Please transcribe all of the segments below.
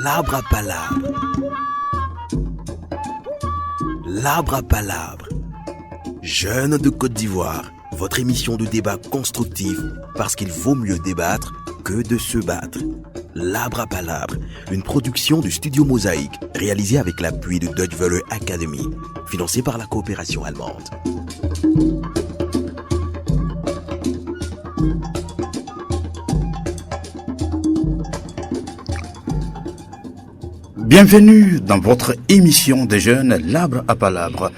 L'arbre à palabre. L'arbre à palabre. Jeunes de Côte d'Ivoire, votre émission de débat constructif parce qu'il vaut mieux débattre que de se battre. L'arbre à palabre, une production du Studio Mosaïque réalisée avec l'appui de Deutsche Welle Academy, financée par la coopération allemande. Bienvenue dans votre émission des jeunes L'arbre à palabre.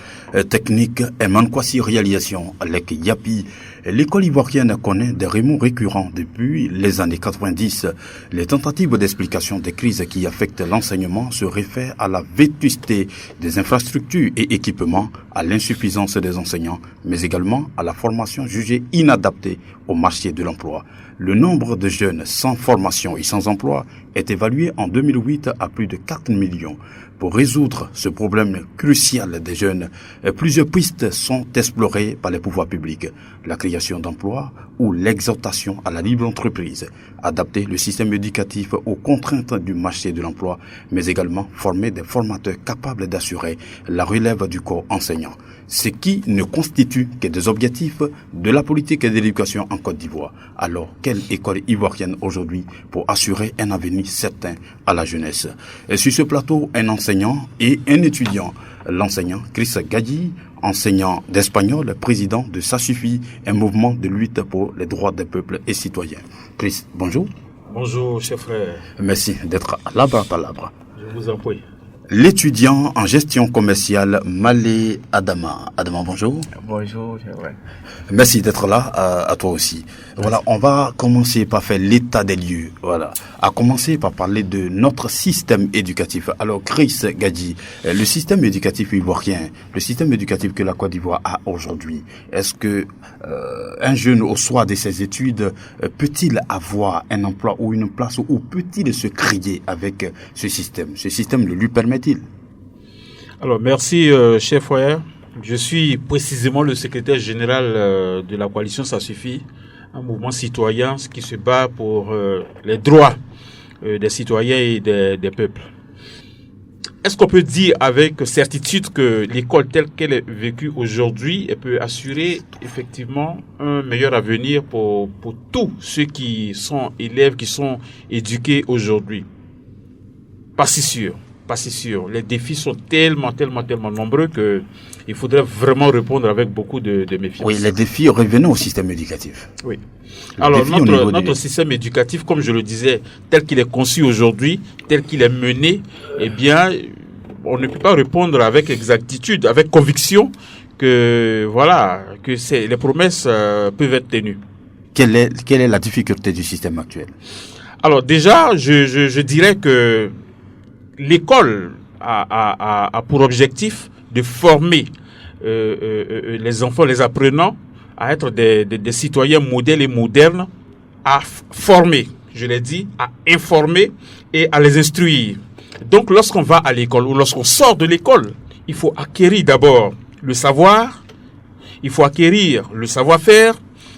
Technique et Mankwasi réalisation avec Yapi. L'école ivoirienne connaît des remous récurrents depuis les années 90. Les tentatives d'explication des crises qui affectent l'enseignement se réfèrent à la vétusté des infrastructures et équipements, à l'insuffisance des enseignants, mais également à la formation jugée inadaptée au marché de l'emploi. Le nombre de jeunes sans formation et sans emploi est évalué en 2008 à plus de 4 millions. Pour résoudre ce problème crucial des jeunes, plusieurs pistes sont explorées par les pouvoirs publics. La création d'emplois ou l'exhortation à la libre entreprise, adapter le système éducatif aux contraintes du marché de l'emploi, mais également former des formateurs capables d'assurer la relève du corps enseignant. Ce qui ne constitue que des objectifs de la politique et de l'éducation en Côte d'Ivoire. Alors, quelle école ivoirienne aujourd'hui pour assurer un avenir certain à la jeunesse? Et sur ce plateau, un enseignant et un étudiant. L'enseignant Chris Gadji, enseignant d'espagnol, président de Ça Suffit, un mouvement de lutte pour les droits des peuples et citoyens. Chris, bonjour. Bonjour, chef frère. Merci d'être à l'arbre à palabre. Je vous en prie. L'étudiant en gestion commerciale Malé Adama. Adama, bonjour. Bonjour, c'est vrai. Merci d'être là, à toi aussi. Merci. Voilà, on va commencer par faire l'état des lieux. Voilà, à commencer par parler de notre système éducatif. Alors, Chris Gadji, le système éducatif ivoirien, le système éducatif que la Côte d'Ivoire a aujourd'hui, est-ce que un jeune au soir de ses études peut-il avoir un emploi ou une place ou peut-il se crier avec ce système? Ce système le lui permet-il? Alors, merci, chef frère. Je suis précisément le secrétaire général de la coalition Ça Suffit, un mouvement citoyen qui se bat pour les droits des citoyens et des peuples. Est-ce qu'on peut dire avec certitude que l'école telle qu'elle est vécue aujourd'hui peut assurer effectivement un meilleur avenir pour tous ceux qui sont élèves, qui sont éduqués aujourd'hui? Pas si sûr. Pas si sûr. Les défis sont tellement nombreux que il faudrait vraiment répondre avec beaucoup de méfiance. Oui, les défis, revenons au système éducatif. Oui. Alors, notre système éducatif, comme je le disais, tel qu'il est conçu aujourd'hui, tel qu'il est mené, eh bien, on ne peut pas répondre avec exactitude, avec conviction que, voilà, que les promesses peuvent être tenues. Quelle est la difficulté du système actuel? Alors, déjà, je dirais que l'école a pour objectif de former les enfants, les apprenants à être des citoyens modèles et modernes, à former, je l'ai dit, à informer et à les instruire. Donc lorsqu'on va à l'école ou lorsqu'on sort de l'école, il faut acquérir d'abord le savoir, il faut acquérir le savoir-faire,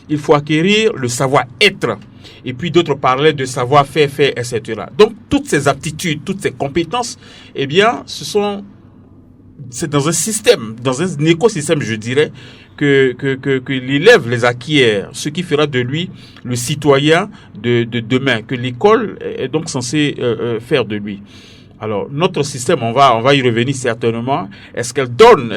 il faut acquérir le savoir-être. Et puis d'autres parlaient de savoir-faire, etc. Donc toutes ces aptitudes, toutes ces compétences, eh bien, c'est dans un système, dans un écosystème, je dirais, que l'élève les acquiert, ce qui fera de lui le citoyen de demain, que l'école est donc censée faire de lui. Alors, notre système, on va y revenir certainement. Est-ce qu'elle donne,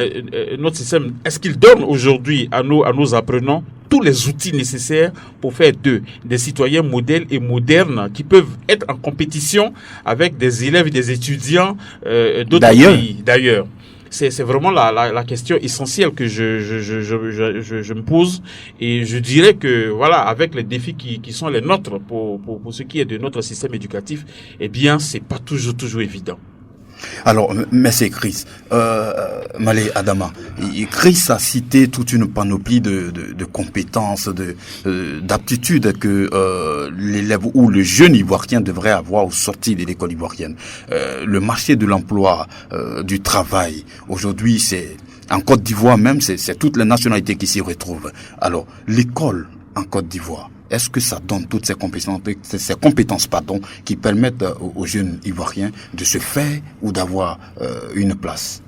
notre système, est-ce qu'il donne aujourd'hui à nos apprenants tous les outils nécessaires pour faire d'eux des citoyens modèles et modernes qui peuvent être en compétition avec des élèves et des étudiants d'autres pays d'ailleurs? C'est vraiment la question essentielle que je me pose, et je dirais que voilà, avec les défis qui sont les nôtres pour ce qui est de notre système éducatif, eh bien c'est pas toujours évident. Alors, merci Chris. Malé Adama, Chris a cité toute une panoplie de compétences, d'aptitudes que l'élève ou le jeune ivoirien devrait avoir au sortir de l'école ivoirienne. Le marché de l'emploi, du travail, aujourd'hui, c'est en Côte d'Ivoire même, c'est toutes les nationalités qui s'y retrouvent. Alors, l'école en Côte d'Ivoire, est-ce que ça donne toutes ces compétences qui permettent aux jeunes Ivoiriens de se faire ou d'avoir une place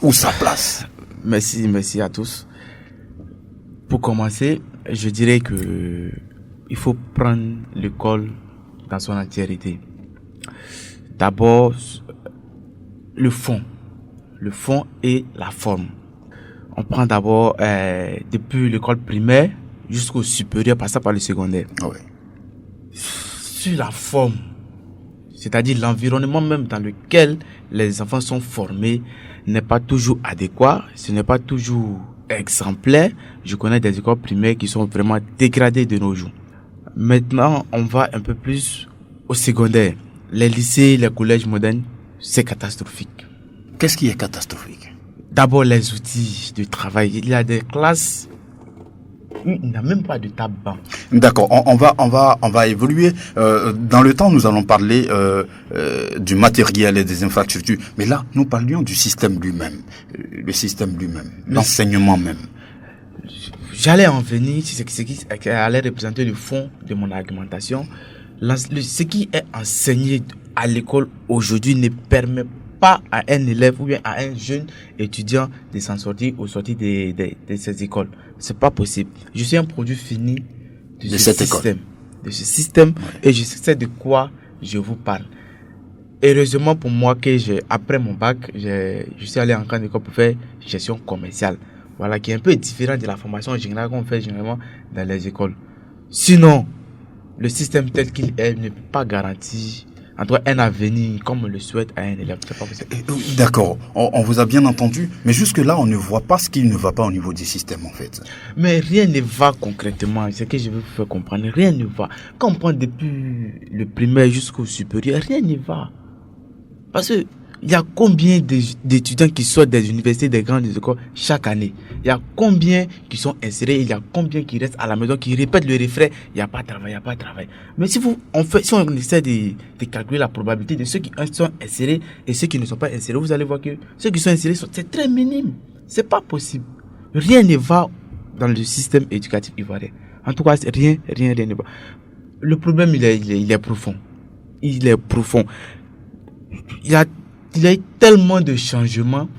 ou sa place? Merci à tous. Pour commencer, je dirais que il faut prendre l'école dans son entièreté. D'abord, le fond et la forme. On prend d'abord depuis l'école primaire jusqu'au supérieur, passant par le secondaire. Oui. Sur la forme, c'est-à-dire l'environnement même dans lequel les enfants sont formés, n'est pas toujours adéquat, ce n'est pas toujours exemplaire. Je connais des écoles primaires qui sont vraiment dégradées de nos jours. Maintenant, on va un peu plus au secondaire. Les lycées, les collèges modernes, c'est catastrophique. Qu'est-ce qui est catastrophique? D'abord, les outils de travail. Il y a des classes où il n'y a même pas de table-banc. D'accord, on va évoluer. Dans le temps, nous allons parler du matériel et des infrastructures. Mais là, nous parlions du système lui-même. Le système lui-même, l'enseignement même. J'allais en venir, c'est ce qui allait représenter le fond de mon argumentation. Ce qui est enseigné à l'école aujourd'hui ne permet pas à un élève ou bien à un jeune étudiant de s'en sortir au sortir de ces écoles. C'est pas possible. Je suis un produit fini de ce système, ouais. Et je sais de quoi je vous parle. Heureusement pour moi que après mon bac, je suis allé en grande école pour faire gestion commerciale. Voilà, qui est un peu différent de la formation générale qu'on fait généralement dans les écoles. Sinon, le système tel qu'il est ne peut pas garantir en tout cas un avenir comme on le souhaite à un élève. C'est pas possible. D'accord, on vous a bien entendu, mais jusque-là, on ne voit pas ce qui ne va pas au niveau du système, en fait. Mais rien ne va concrètement, c'est ce que je veux vous faire comprendre. Rien ne va. Quand on prend depuis le primaire jusqu'au supérieur, rien ne va. Parce que il y a combien d'étudiants qui sortent des universités, des grandes écoles chaque année? Il y a combien qui sont insérés? Il y a combien qui restent à la maison, qui répètent le refrain? Il n'y a pas de travail, il n'y a pas de travail. Mais si on essaie de calculer la probabilité de ceux qui sont insérés et ceux qui ne sont pas insérés, vous allez voir que ceux qui sont insérés, c'est très minime. C'est pas possible. Rien ne va dans le système éducatif ivoirien. En tout cas, rien ne va. Le problème, il est profond. Il est profond. Il y a tellement de changements.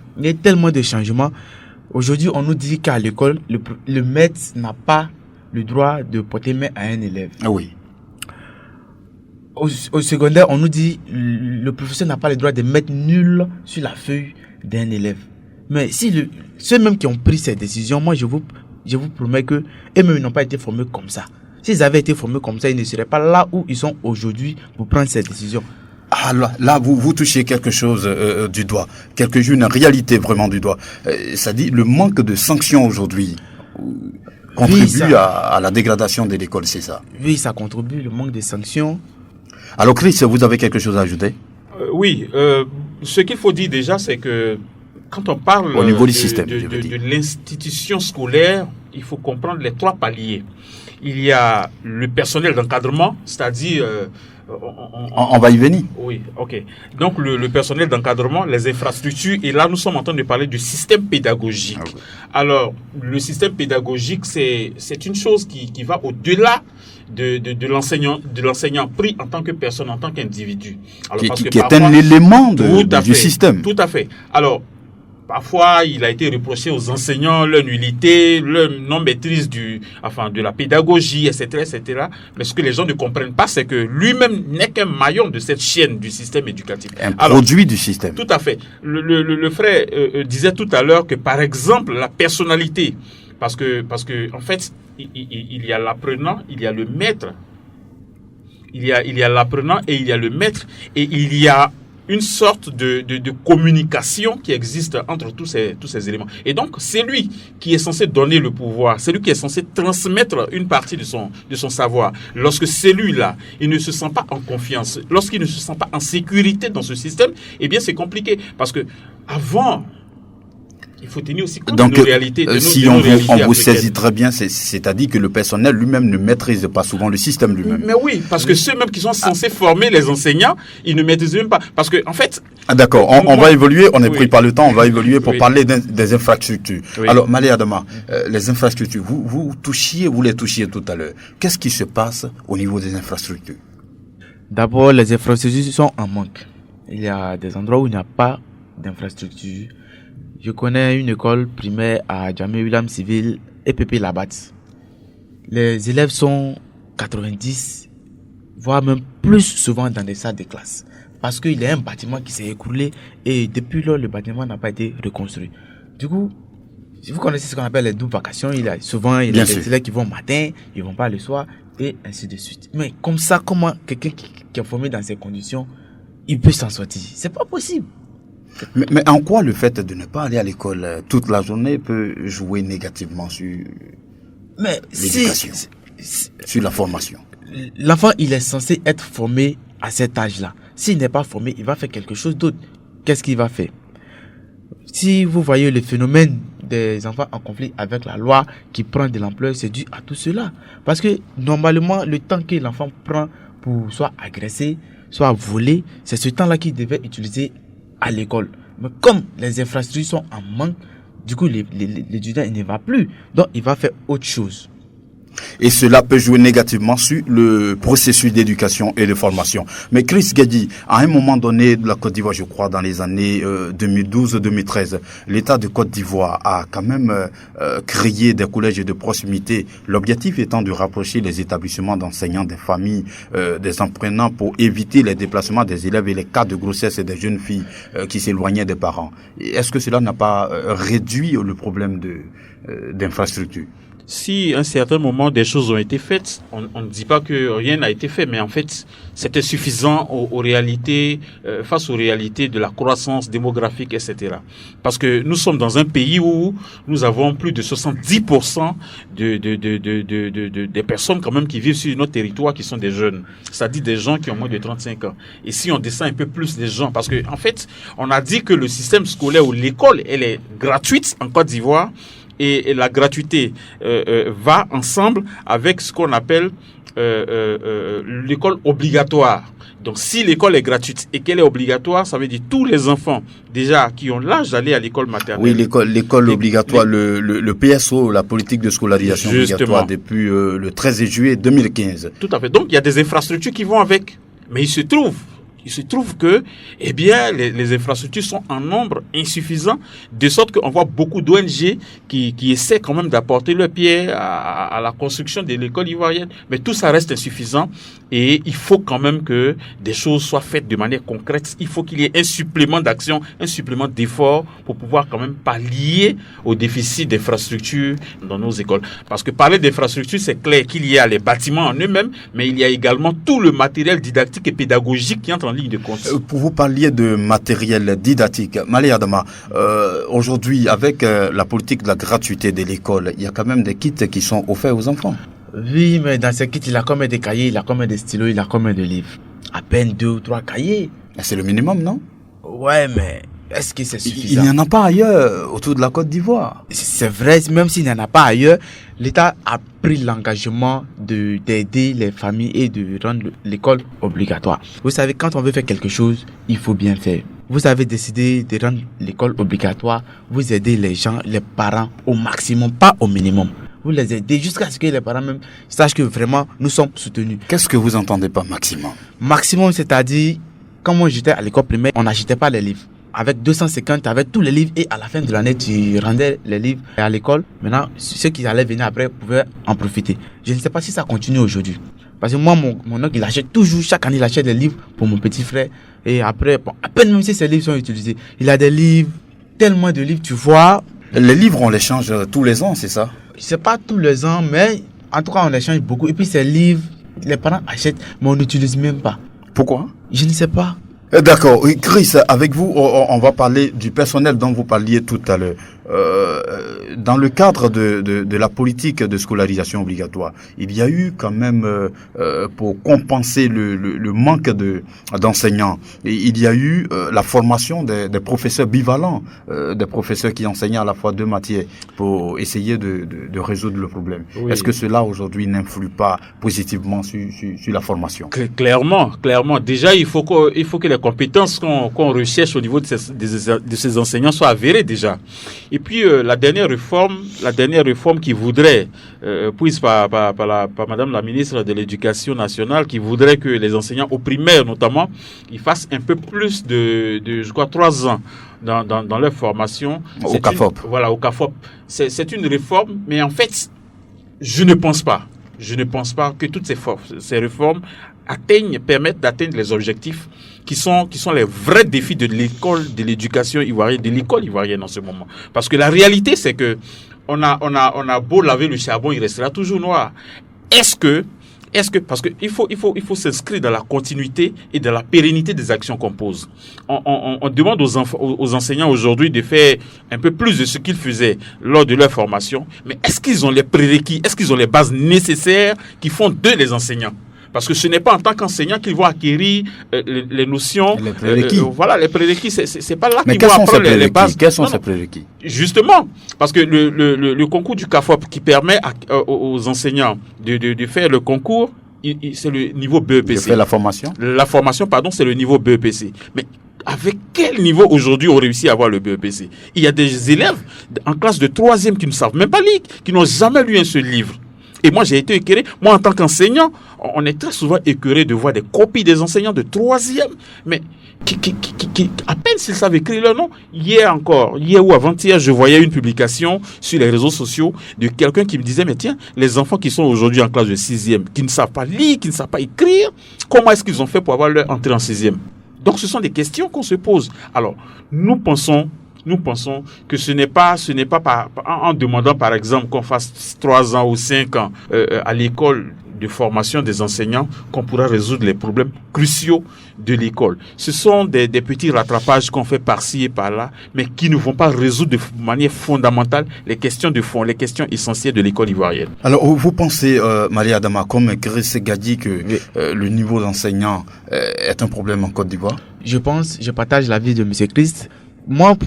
Aujourd'hui, on nous dit qu'à l'école, le maître n'a pas le droit de porter main à un élève. Ah oui. Au secondaire, on nous dit le professeur n'a pas le droit de mettre nul sur la feuille d'un élève. Mais si ceux mêmes qui ont pris ces décisions, moi je vous promets que eux-mêmes n'ont pas été formés comme ça. S'ils avaient été formés comme ça, ils ne seraient pas là où ils sont aujourd'hui pour prendre ces décisions. Ah là, vous touchez quelque chose du doigt, une réalité vraiment du doigt. Ça dit le manque de sanctions aujourd'hui contribue à la dégradation de l'école, c'est ça? Oui, ça contribue, le manque de sanctions. Alors Chris, vous avez quelque chose à ajouter? Oui, ce qu'il faut dire déjà, c'est que quand on parle au niveau du système, de l'institution scolaire, il faut comprendre les trois paliers. Il y a le personnel d'encadrement, c'est-à-dire... on va y venir. Oui, ok. Donc le personnel d'encadrement, les infrastructures, et là nous sommes en train de parler du système pédagogique. Ah oui. Alors, le système pédagogique, c'est une chose qui va au-delà de l'enseignant pris en tant que personne, en tant qu'individu. Alors, qui est un élément du système. Tout à fait. Alors, parfois, il a été reproché aux enseignants leur nullité, leur non-maîtrise de la pédagogie, etc., etc. Mais ce que les gens ne comprennent pas, c'est que lui-même n'est qu'un maillon de cette chaîne du système éducatif. Produit du système. Tout à fait. Le frère disait tout à l'heure que, par exemple, la personnalité, parce que en fait, il y a l'apprenant, il y a le maître. Il y a l'apprenant et il y a le maître, et il y a une sorte de communication qui existe entre tous ces éléments. Et donc, c'est lui qui est censé donner le pouvoir, c'est lui qui est censé transmettre une partie de son savoir. Lorsque celui-là, il ne se sent pas en confiance, lorsqu'il ne se sent pas en sécurité dans ce système, eh bien, c'est compliqué. Parce que avant, Il faut tenir aussi compte Donc, de nos réalités. si on vous saisit très bien, c'est-à-dire que le personnel lui-même ne maîtrise pas souvent le système lui-même. Mais oui, parce que ceux même qui sont censés former les enseignants, ils ne maîtrisent même pas. Parce que, en fait... D'accord, on va évoluer, on est pris par le temps, on va évoluer pour Oui. parler des infrastructures. Oui. Alors, Malé Adama, les infrastructures, vous les touchiez tout à l'heure. Qu'est-ce qui se passe au niveau des infrastructures? D'abord, les infrastructures sont en manque. Il y a des endroits où il n'y a pas d'infrastructures. Je connais une école primaire à Jamé William Civil et Pépé Labat. Les élèves sont 90, voire même plus souvent dans des salles de classe. Parce qu'il y a un bâtiment qui s'est écroulé et depuis lors, le bâtiment n'a pas été reconstruit. Du coup, si vous connaissez ce qu'on appelle les doubles vacations, il y a des élèves qui vont matin, ils vont pas le soir et ainsi de suite. Mais comme ça, comment quelqu'un qui est formé dans ces conditions, il peut s'en sortir? C'est pas possible. Mais en quoi le fait de ne pas aller à l'école toute la journée peut jouer négativement sur l'éducation, sur la formation? L'enfant, il est censé être formé à cet âge-là. S'il n'est pas formé, il va faire quelque chose d'autre. Qu'est-ce qu'il va faire? Si vous voyez le phénomène des enfants en conflit avec la loi qui prend de l'ampleur, c'est dû à tout cela. Parce que normalement, le temps que l'enfant prend pour soit agresser, soit voler, c'est ce temps-là qu'il devait utiliser à l'école. Mais comme les infrastructures sont en manque, du coup, l'étudiant il ne va plus. Donc, il va faire autre chose. Et cela peut jouer négativement sur le processus d'éducation et de formation. Mais Chris Guedi, à un moment donné de la Côte d'Ivoire, je crois, dans les années 2012-2013, l'État de Côte d'Ivoire a quand même créé des collèges de proximité, l'objectif étant de rapprocher les établissements d'enseignants des familles, des apprenants pour éviter les déplacements des élèves et les cas de grossesse des jeunes filles qui s'éloignaient des parents. Est-ce que cela n'a pas réduit le problème d'infrastructure? Si à un certain moment des choses ont été faites, on ne dit pas que rien n'a été fait, mais en fait, c'était suffisant aux réalités, face aux réalités de la croissance démographique, etc. Parce que nous sommes dans un pays où nous avons plus de 70% des personnes quand même qui vivent sur notre territoire qui sont des jeunes. C'est-à-dire des gens qui ont moins de 35 ans. Et si on descend un peu plus des gens, parce que en fait, on a dit que le système scolaire ou l'école, elle est gratuite en Côte d'Ivoire. Et la gratuité va ensemble avec ce qu'on appelle l'école obligatoire. Donc, si l'école est gratuite et qu'elle est obligatoire, ça veut dire tous les enfants déjà qui ont l'âge d'aller à l'école maternelle. Oui, l'école obligatoire, le PSO, la politique de scolarisation obligatoire depuis le 13 juillet 2015. Tout à fait. Donc, il y a des infrastructures qui vont avec. Mais il se trouve que, eh bien, les infrastructures sont en nombre insuffisant, de sorte qu'on voit beaucoup d'ONG qui essaient quand même d'apporter leur pierre à la construction de l'école ivoirienne. Mais tout ça reste insuffisant et il faut quand même que des choses soient faites de manière concrète. Il faut qu'il y ait un supplément d'action, un supplément d'effort pour pouvoir quand même pallier au déficit d'infrastructures dans nos écoles. Parce que parler d'infrastructures, c'est clair qu'il y a les bâtiments en eux-mêmes, mais il y a également tout le matériel didactique et pédagogique qui entre en ligne de compte. Pour vous parliez de matériel didactique, Malé Adama, aujourd'hui avec la politique de la gratuité de l'école, il y a quand même des kits qui sont offerts aux enfants. Oui, mais dans ces kits, il a combien de cahiers, il a combien de stylos, il a combien de livres? À peine 2 ou 3 cahiers. C'est le minimum, non? Ouais, mais est-ce que c'est suffisant? Il n'y en a pas ailleurs autour de la Côte d'Ivoire. C'est vrai, même s'il n'y en a pas ailleurs, l'État a pris l'engagement d'aider les familles et de rendre l'école obligatoire. Vous savez, quand on veut faire quelque chose, il faut bien faire. Vous avez décidé de rendre l'école obligatoire, vous aidez les gens, les parents au maximum, pas au minimum. Vous les aidez jusqu'à ce que les parents même sachent que vraiment nous sommes soutenus. Qu'est-ce que vous entendez par maximum? Maximum, c'est-à-dire, quand moi j'étais à l'école primaire, on n'achetait pas les livres. Avec 250, tu avais tous les livres et à la fin de l'année, tu rendais les livres à l'école. Maintenant, ceux qui allaient venir après pouvaient en profiter. Je ne sais pas si ça continue aujourd'hui. Parce que moi, mon oncle, il achète toujours, chaque année, il achète des livres pour mon petit frère. Et après, bon, à peine même si ces livres sont utilisés, il a des livres, tellement de livres, tu vois. Les livres, on les change tous les ans, c'est ça? C'est pas tous les ans, mais en tout cas, on les change beaucoup. Et puis, ces livres, les parents achètent, mais on n'utilise même pas. Pourquoi? Je ne sais pas. D'accord. Chris, avec vous, on va parler du personnel dont vous parliez tout à l'heure. dans le cadre de la politique de scolarisation obligatoire, il y a eu quand même, pour compenser le manque d'enseignants, il y a eu la formation des professeurs bivalents, des professeurs qui enseignaient à la fois deux matières pour essayer de résoudre le problème. Oui. Est-ce que cela aujourd'hui n'influe pas positivement sur la formation? Clairement. Déjà, il faut que les compétences qu'on recherche au niveau de ces enseignants soient avérées déjà. Et puis la dernière réforme qui voudrait, prise par Madame la ministre de l'Éducation nationale, qui voudrait que les enseignants au primaire notamment, ils fassent un peu plus de je crois 3 ans dans leur formation. Au CAFOP. Voilà, au CAFOP. C'est une réforme, mais en fait, je ne pense pas que toutes ces réformes permettent d'atteindre les objectifs qui sont les vrais défis de l'école, de l'éducation ivoirienne, de l'école ivoirienne en ce moment. Parce que la réalité, c'est que on a beau laver le charbon, il restera toujours noir. Est-ce que parce que il faut s'inscrire dans la continuité et dans la pérennité des actions qu'on pose. On demande aux enseignants aujourd'hui de faire un peu plus de ce qu'ils faisaient lors de leur formation, mais est-ce qu'ils ont les prérequis, est-ce qu'ils ont les bases nécessaires qui font d'eux les enseignants? Parce que ce n'est pas en tant qu'enseignant qu'ils vont acquérir les notions. Les prérequis. Voilà, les prérequis, c'est pas là qu'ils vont apprendre les bases. Quels sont ces prérequis? Justement, parce que le concours du CAFOP qui permet aux enseignants de faire le concours, c'est le niveau BEPC. De faire la formation? La formation, c'est le niveau BEPC. Mais avec quel niveau aujourd'hui on réussit à avoir le BEPC? Il y a des élèves en classe de 3e qui ne savent même pas lire, qui n'ont jamais lu un seul livre. Et moi, j'ai été écœuré. Moi, en tant qu'enseignant, on est très souvent écœuré de voir des copies des enseignants de 3e, mais qui à peine s'ils savent écrire leur nom. Hier ou avant-hier, je voyais une publication sur les réseaux sociaux de quelqu'un qui me disait, mais tiens, les enfants qui sont aujourd'hui en classe de 6e, qui ne savent pas lire, qui ne savent pas écrire, comment est-ce qu'ils ont fait pour avoir leur entrée en 6e? Donc, ce sont des questions qu'on se pose. Alors, nous pensons que ce n'est pas en demandant par exemple qu'on fasse 3 ans ou 5 ans à l'école de formation des enseignants qu'on pourra résoudre les problèmes cruciaux de l'école. Ce sont des petits rattrapages qu'on fait par-ci et par-là, mais qui ne vont pas résoudre de manière fondamentale les questions de fond, les questions essentielles de l'école ivoirienne. Alors, vous pensez, Maria Adama, comme Chris Gadi, que le niveau d'enseignant est un problème en Côte d'Ivoire? Je partage l'avis de M. Christ.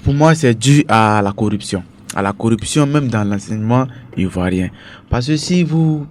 Pour moi, c'est dû à la corruption. À la corruption même dans l'enseignement ivoirien. Parce que si vous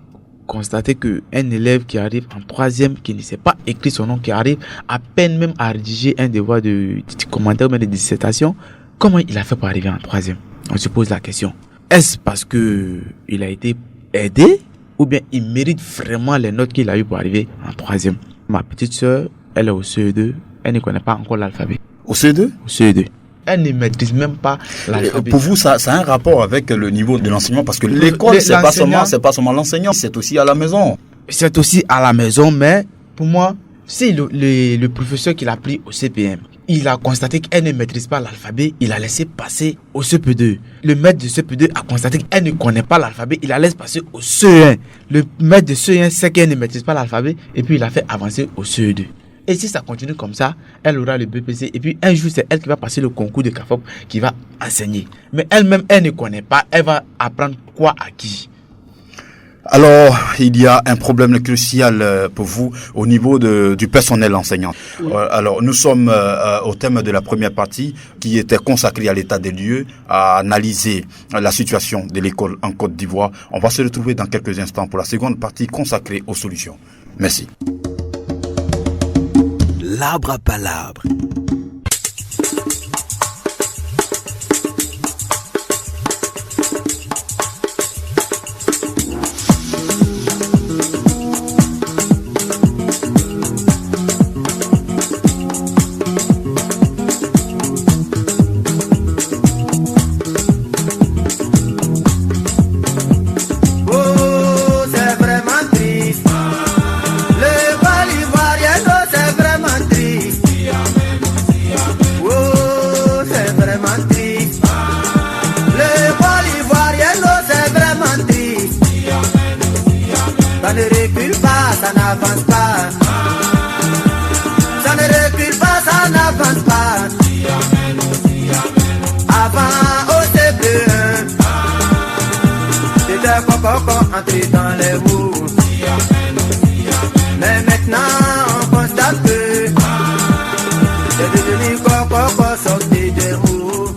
constatez qu'un élève qui arrive en 3e, qui ne sait pas écrire son nom, qui arrive à peine même à rédiger un devoir de commentaire ou même de dissertation, comment il a fait pour arriver en 3e? On se pose la question. Est-ce parce que il a été aidé ou bien il mérite vraiment les notes qu'il a eues pour arriver en 3e? Ma petite sœur, elle est au CE2, elle ne connaît pas encore l'alphabet. Au CE2? Au CE2. Elle ne maîtrise même pas l'alphabet. Pour vous, ça a un rapport avec le niveau de l'enseignement, parce que l'école, c'est pas seulement l'enseignant, c'est aussi à la maison. C'est aussi à la maison, mais pour moi, si le professeur qui l'a pris au CPM, il a constaté qu'elle ne maîtrise pas l'alphabet, il a laissé passer au CP2. Le maître de CP2 a constaté qu'elle ne connaît pas l'alphabet, il la laisse passer au CE1. Le maître de CE1 sait qu'elle ne maîtrise pas l'alphabet, et puis il a fait avancer au CE2. Et si ça continue comme ça, elle aura le BPC. Et puis un jour, c'est elle qui va passer le concours de CAFOP qui va enseigner. Mais elle-même, elle ne connaît pas. Elle va apprendre quoi à qui? Alors, il y a un problème crucial pour vous au niveau du personnel enseignant. Oui. Alors, nous sommes au thème de la première partie qui était consacrée à l'état des lieux, à analyser la situation de l'école en Côte d'Ivoire. On va se retrouver dans quelques instants pour la seconde partie consacrée aux solutions. Merci. L'arbre à palabre. Le Val ivoirien, c'est vraiment triste. entrer dans les roues. Mais maintenant on constate que c'est devenu quoi sortir des roues.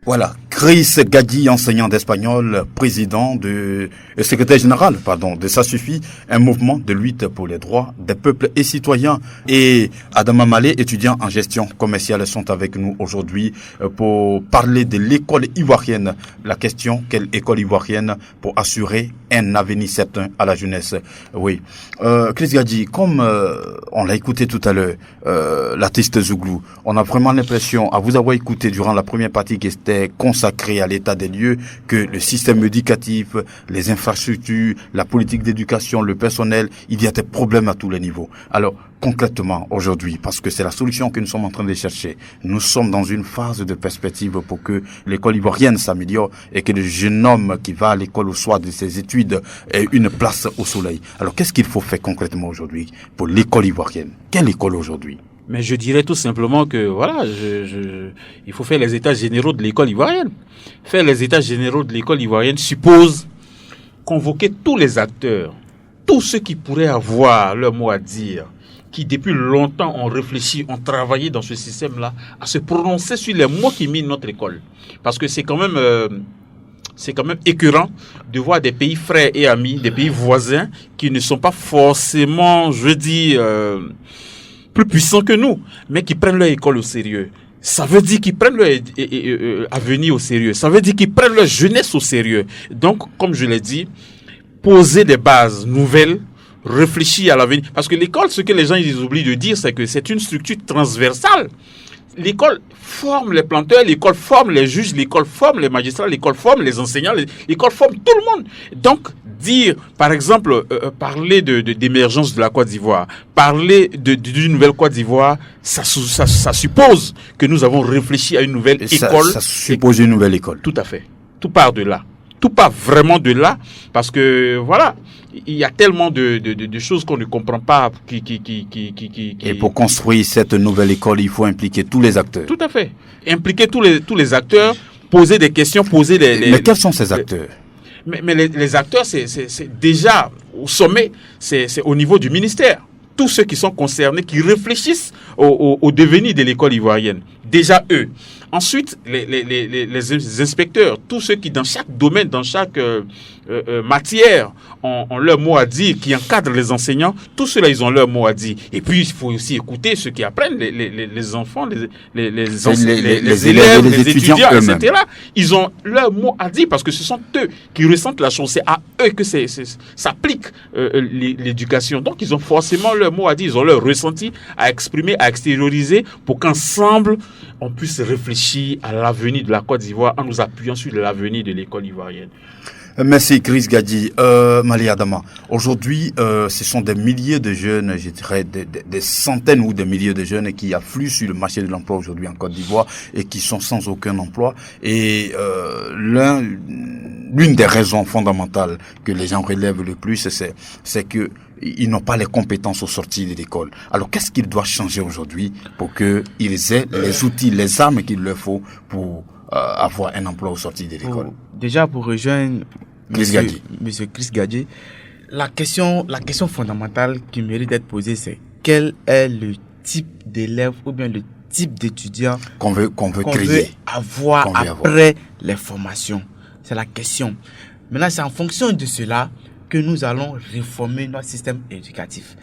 Voilà, Chris Gadji, enseignant d'espagnol, président secrétaire général, de Ça Suffit, un mouvement de lutte pour les droits des peuples et citoyens. Et Adama Malé, étudiant en gestion commerciale, sont avec nous aujourd'hui pour parler de l'école ivoirienne. La question, quelle école ivoirienne pour assurer un avenir certain à la jeunesse? Oui. Chris Gadji, comme on l'a écouté tout à l'heure, l'artiste Zouglou, on a vraiment l'impression, à vous avoir écouté durant la première partie qui était consacrée à l'état des lieux, que le système éducatif, les infrastructures, la politique d'éducation, le personnel, il y a des problèmes à tous les niveaux. Alors, concrètement, aujourd'hui, parce que c'est la solution que nous sommes en train de chercher, nous sommes dans une phase de perspective pour que l'école ivoirienne s'améliore et que le jeune homme qui va à l'école au soir de ses études ait une place au soleil. Alors, qu'est-ce qu'il faut faire concrètement aujourd'hui pour l'école ivoirienne? Quelle école aujourd'hui? Mais je dirais tout simplement que voilà, il faut faire les états généraux de l'école ivoirienne. Faire les états généraux de l'école ivoirienne suppose convoquer tous les acteurs, tous ceux qui pourraient avoir leur mot à dire, qui depuis longtemps ont réfléchi, ont travaillé dans ce système-là, à se prononcer sur les mots qui minent notre école. Parce que c'est quand même écœurant de voir des pays frères et amis, des pays voisins, qui ne sont pas forcément, plus puissants que nous, mais qui prennent leur école au sérieux. Ça veut dire qu'ils prennent leur avenir au sérieux. Ça veut dire qu'ils prennent leur jeunesse au sérieux. Donc, comme je l'ai dit, poser des bases nouvelles, réfléchir à l'avenir. Parce que l'école, ce que les gens ils oublient de dire, c'est que c'est une structure transversale. L'école forme les planteurs, l'école forme les juges, l'école forme les magistrats, l'école forme les enseignants, l'école forme tout le monde. Donc, dire, par exemple, parler d'émergence de la Côte d'Ivoire, parler d'une nouvelle Côte d'Ivoire, ça suppose que nous avons réfléchi à une nouvelle école. Ça suppose une nouvelle école. Tout à fait. Tout part de là. Tout part vraiment de là, parce que voilà, il y a tellement de choses qu'on ne comprend pas. Et pour construire cette nouvelle école, il faut impliquer tous les acteurs. Tout à fait. Impliquer tous les acteurs, poser des questions, Mais quels sont ces acteurs? Mais les acteurs, c'est déjà au sommet, c'est au niveau du ministère. Tous ceux qui sont concernés, qui réfléchissent au devenir de l'école ivoirienne. Déjà eux. Ensuite, les inspecteurs, tous ceux qui dans chaque domaine, dans chaque matière ont leur mot à dire, qui encadrent les enseignants, tous ceux-là, ils ont leur mot à dire. Et puis, il faut aussi écouter ceux qui apprennent, les enfants, les élèves, les étudiants, etc. Ils ont leur mot à dire parce que ce sont eux qui ressentent la chose. C'est à eux que s'applique l'éducation. Donc, ils ont forcément leur mot à dire, ils ont leur ressenti à exprimer, à extérioriser pour qu'ensemble, on puisse réfléchir à l'avenir de la Côte d'Ivoire en nous appuyant sur l'avenir de l'école ivoirienne. Merci Chris Gadji. Mali Adama, aujourd'hui, ce sont des milliers de jeunes, je dirais des centaines ou des milliers de jeunes qui affluent sur le marché de l'emploi aujourd'hui en Côte d'Ivoire et qui sont sans aucun emploi. Et l'une des raisons fondamentales que les gens relèvent le plus, c'est que ils n'ont pas les compétences au sortir de l'école. Alors, qu'est-ce qu'il doit changer aujourd'hui pour qu'ils aient les outils, les armes qu'il leur faut pour avoir un emploi au sortir de l'école? Déjà, pour rejoindre Monsieur Chris Gadji, la question fondamentale qui mérite d'être posée, c'est quel est le type d'élève ou bien le type d'étudiant qu'on veut créer, avoir après les formations. C'est la question. Maintenant, c'est en fonction de cela que nous allons réformer notre système éducatif.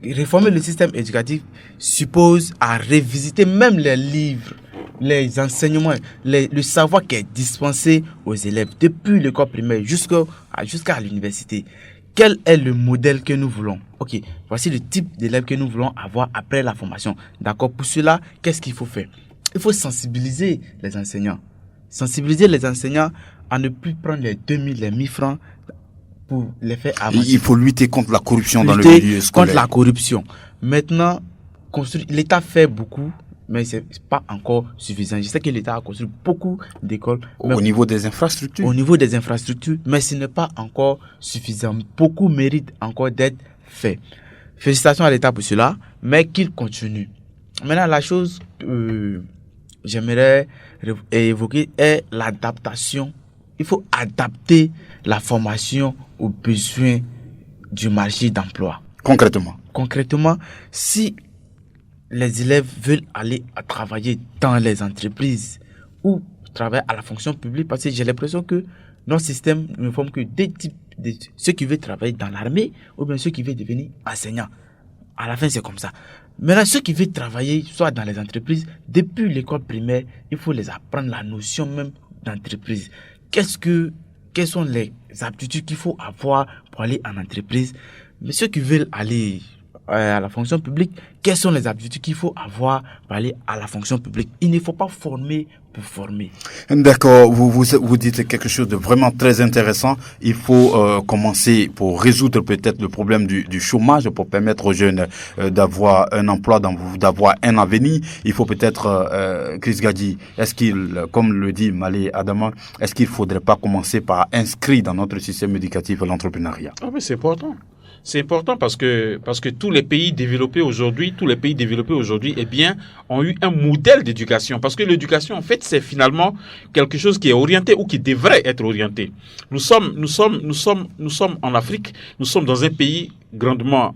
Réformer le système éducatif suppose à revisiter même les livres, les enseignements, le savoir qui est dispensé aux élèves depuis l'école primaire jusqu'à l'université. Quel est le modèle que nous voulons? Ok, voici le type d'élève que nous voulons avoir après la formation. D'accord, pour cela, qu'est-ce qu'il faut faire? Il faut sensibiliser les enseignants. Sensibiliser les enseignants à ne plus prendre les 2000, les 1000 francs pour les faire avancer. Il faut lutter contre la corruption dans le milieu scolaire. Contre la corruption. Maintenant, l'État fait beaucoup, mais ce n'est pas encore suffisant. Je sais que l'État a construit beaucoup d'écoles. Au niveau des infrastructures. Au niveau des infrastructures, mais ce n'est pas encore suffisant. Beaucoup méritent encore d'être faits. Félicitations à l'État pour cela, mais qu'il continue. Maintenant, la chose que j'aimerais évoquer est l'adaptation il faut adapter la formation aux besoins du marché d'emploi. Concrètement, si les élèves veulent aller à travailler dans les entreprises ou travailler à la fonction publique, parce que j'ai l'impression que notre système ne forme que deux types de ceux qui veulent travailler dans l'armée ou bien ceux qui veulent devenir enseignants. À la fin, c'est comme ça. Maintenant, ceux qui veulent travailler soit dans les entreprises, depuis l'école primaire, il faut les apprendre la notion même d'entreprise. Quelles sont les aptitudes qu'il faut avoir pour aller en entreprise? Mais ceux qui veulent aller à la fonction publique, quelles sont les aptitudes qu'il faut avoir pour aller à la fonction publique? Il ne faut pas former pour former. D'accord, vous dites quelque chose de vraiment très intéressant. Il faut commencer pour résoudre peut-être le problème du chômage, pour permettre aux jeunes d'avoir un emploi, d'avoir un avenir. Il faut peut-être, Chris Gadji, comme le dit Malé Adama, est-ce qu'il ne faudrait pas commencer par inscrire dans notre système éducatif l'entrepreneuriat? Ah mais c'est important. C'est important parce que tous les pays développés aujourd'hui, eh bien, ont eu un modèle d'éducation. Parce que l'éducation, en fait, c'est finalement quelque chose qui est orienté ou qui devrait être orienté. Nous sommes en Afrique, nous sommes dans un pays grandement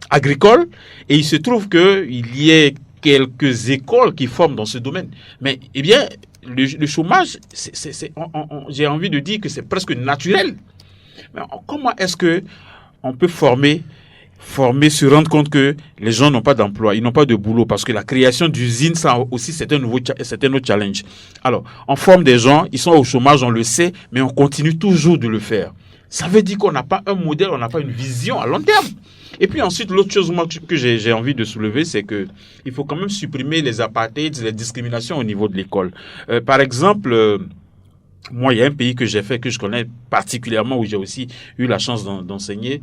agricole, et il se trouve qu'il y ait quelques écoles qui forment dans ce domaine. Mais, eh bien, le chômage, j'ai envie de dire que c'est presque naturel. Mais comment est-ce que on peut former, se rendre compte que les gens n'ont pas d'emploi, ils n'ont pas de boulot, parce que la création d'usines, ça aussi, c'est un autre challenge. Alors, on forme des gens, ils sont au chômage, on le sait, mais on continue toujours de le faire. Ça veut dire qu'on n'a pas un modèle, on n'a pas une vision à long terme. Et puis ensuite, l'autre chose moi, que j'ai envie de soulever, c'est que il faut quand même supprimer les apartheids, les discriminations au niveau de l'école. Par exemple, moi, il y a un pays que je connais particulièrement, où j'ai aussi eu la chance d'enseigner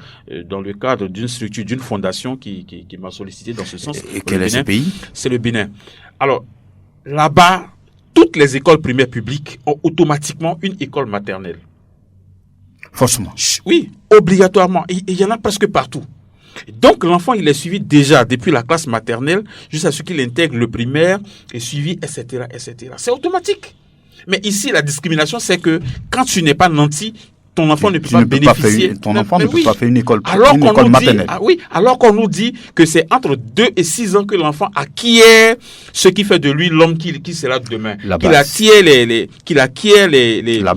dans le cadre d'une structure, d'une fondation qui m'a sollicité dans ce sens. Et quel est ce pays? C'est le Bénin. Alors, là-bas, toutes les écoles primaires publiques ont automatiquement une école maternelle. Forcément. Oui, obligatoirement. Et il y en a presque partout. Donc, l'enfant, il est suivi déjà depuis la classe maternelle jusqu'à ce qu'il intègre le primaire, et suivi, etc., etc. C'est automatique. Mais ici, la discrimination, c'est que quand tu n'es pas nanti, ton enfant ne peut pas bénéficier. Ton enfant ne peut pas faire une école maternelle. Alors qu'on nous dit que c'est entre 2 et 6 ans que l'enfant acquiert ce qui fait de lui l'homme qui sera demain. Qu'il acquiert la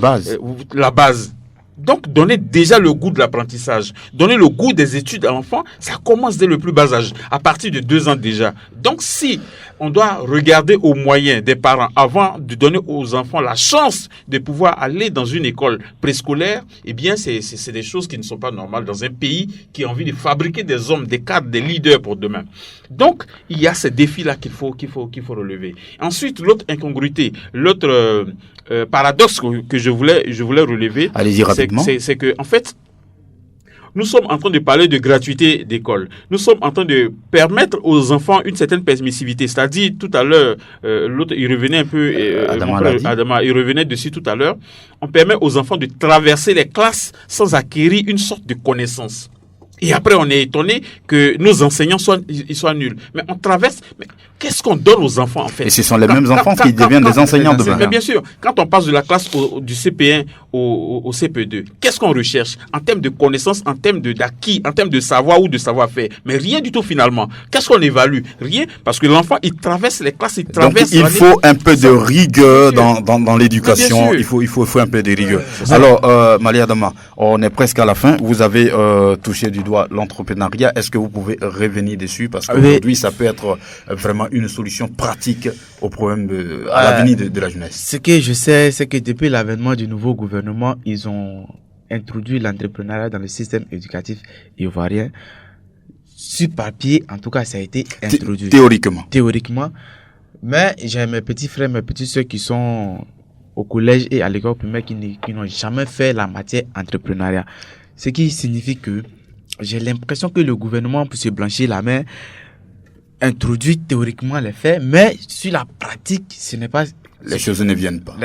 base. Donc, donner déjà le goût de l'apprentissage, donner le goût des études à l'enfant, ça commence dès le plus bas âge, à partir de 2 ans déjà. Donc, si on doit regarder aux moyens des parents avant de donner aux enfants la chance de pouvoir aller dans une école préscolaire, eh bien, c'est des choses qui ne sont pas normales dans un pays qui a envie de fabriquer des hommes, des cadres, des leaders pour demain. Donc, il y a ces défis-là qu'il faut relever. Ensuite, l'autre incongruité, l'autre paradoxe que je voulais relever, allez-y rapidement, c'est que en fait, nous sommes en train de parler de gratuité d'école. Nous sommes en train de permettre aux enfants une certaine permissivité. C'est-à-dire, tout à l'heure, l'autre, il revenait un peu, Adama, il revenait dessus tout à l'heure. On permet aux enfants de traverser les classes sans acquérir une sorte de connaissance. Et après, on est étonné que nos enseignants soient nuls. Mais on traverse. Mais qu'est-ce qu'on donne aux enfants, en fait? Et ce sont les mêmes enfants qui deviennent des enseignants demain. Mais bien sûr, quand on passe de la classe du CP1 au CP2, qu'est-ce qu'on recherche en termes de connaissances, en termes d'acquis, en termes de savoir ou de savoir-faire? Mais rien du tout, finalement. Qu'est-ce qu'on évalue? Rien, parce que l'enfant, il traverse les classes, il traverse. Donc, il faut un peu de rigueur dans l'éducation. Il faut un peu de rigueur. Alors, Malé Adama, on est presque à la fin. Vous avez touché du doigt l'entrepreneuriat. Est-ce que vous pouvez revenir dessus? Parce qu'aujourd'hui, ça peut être vraiment une solution pratique au problème à l'avenir de la jeunesse. Ce que je sais, c'est que depuis l'avènement du nouveau gouvernement, ils ont introduit l'entrepreneuriat dans le système éducatif ivoirien. Sur papier, en tout cas, ça a été introduit. Théoriquement. Mais j'ai mes petits frères, mes petites soeurs qui sont au collège et à l'école primaire qui n'ont jamais fait la matière entrepreneuriat. Ce qui signifie que j'ai l'impression que le gouvernement, pour se blanchir la main, introduit théoriquement les faits, mais sur la pratique, ce n'est pas... Les choses ne viennent pas.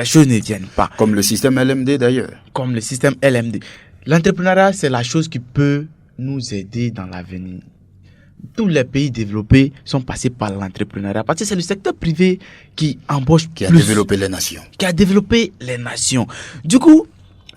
Comme le système LMD d'ailleurs. L'entrepreneuriat, c'est la chose qui peut nous aider dans l'avenir. tous les pays développés sont passés par l'entrepreneuriat. Parce que c'est le secteur privé qui embauche Qui a plus, développé les nations. qui a développé les nations. Du coup,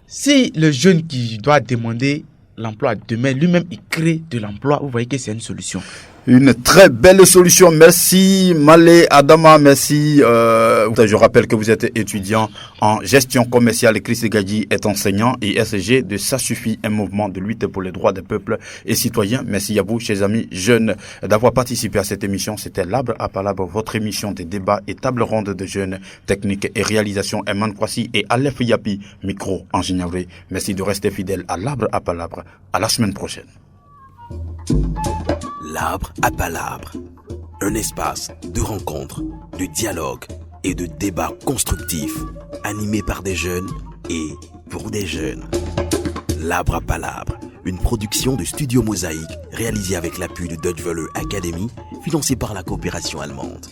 si le jeune qui doit demander l'emploi demain, lui-même, il crée de l'emploi, vous voyez que c'est une solution. Une très belle solution. Merci Malé Adama, merci. Je rappelle que vous êtes étudiant en gestion commerciale. Chris Gadji est enseignant et SG de Ça suffit, un mouvement de lutte pour les droits des peuples et citoyens. Merci à vous, chers amis jeunes, d'avoir participé à cette émission. C'était L'Arbre à Palabre, votre émission de débat et table ronde de jeunes, technique et réalisation. Eman Kwasi et Aleph Yapi, micro ingénierie. Merci de rester fidèle à L'Arbre à Palabre. À la semaine prochaine. L'Arbre à Palabre, un espace de rencontre, de dialogue et de débat constructif, animé par des jeunes et pour des jeunes. L'Arbre à Palabre, une production de Studio Mosaïque, réalisée avec l'appui de Deutsche Welle Academy, financée par la coopération allemande.